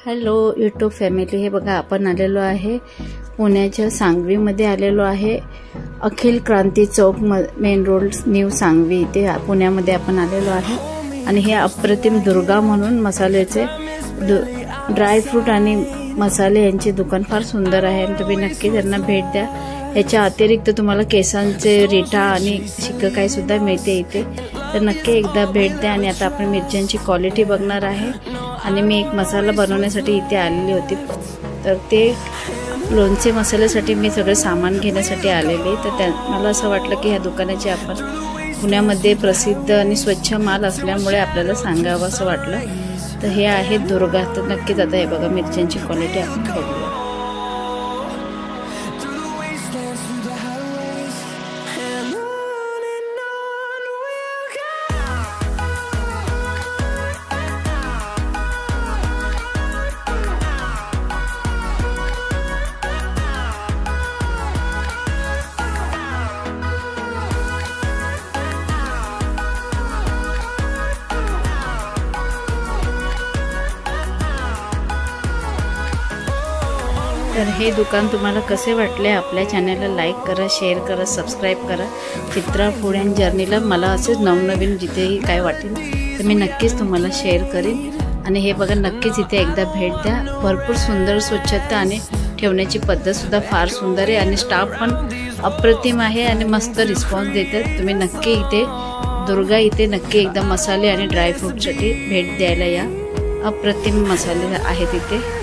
Hello YouTube family, हे बघा आपण आलेलो आहे पुण्याच्या सांगवीमध्ये आलेलो आहे। अखिल Kranti Chowk main road new Sangvi इथे पुण्यामध्ये आपण आलेलो आहे। आणि हे अप्रतिम दुर्गा म्हणून मसाल्याचे ड्राय फ्रूट आणि मसाले यांचे दुकान फार सुंदर आहे आणि तुम्ही नक्की त्यांना भेट द्या। याच्या अतिरिक्त तुम्हाला केसांचे रिठा आणि शिकाकाई सुद्धा मिळते इथे, तर नक्की एकदा भेट द्या। आणि आता आपण मिरच्यांची क्वालिटी बघणार आहे आणि मी एक मसाला बनवण्यासाठी इथे आलेली होती, तर ते लोणचे मसाल्यासाठी मी सगळे सामान घेण्यासाठी आलेले। तर मला असं वाटलं की ह्या दुकानाची आपण पुण्यामध्ये प्रसिद्ध आणि स्वच्छ माल असल्यामुळे आपल्याला सांगावं असं वाटलं। तर हे आहे दुर्गा, तर नक्कीच आता हे बघा मिरच्यांची क्वालिटी आपण बघूया। तर हे दुकान तुम्हाला कसे वाटले? आपल्या चॅनलला लाईक करा, शेअर करा, सबस्क्राईब करा। चित्रा फूड अँड जर्नीला मला असेच नवनवीन जिथेही काय वाटेल तर मी नक्कीच तुम्हाला शेअर करेन। आणि हे बघा नक्कीच इथे एकदा भेट द्या। भरपूर सुंदर स्वच्छता आणि ठेवण्याची पद्धत सुद्धा फार सुंदर आहे आणि स्टाफ पण अप्रतिम आहे आणि मस्त रिस्पॉन्स देतात। तुम्ही नक्की इथे दुर्गा इथे नक्की एकदा मसाले आणि ड्राय फ्रूटसाठी भेट द्यायला या। अप्रतिम मसाले आहेत इथे।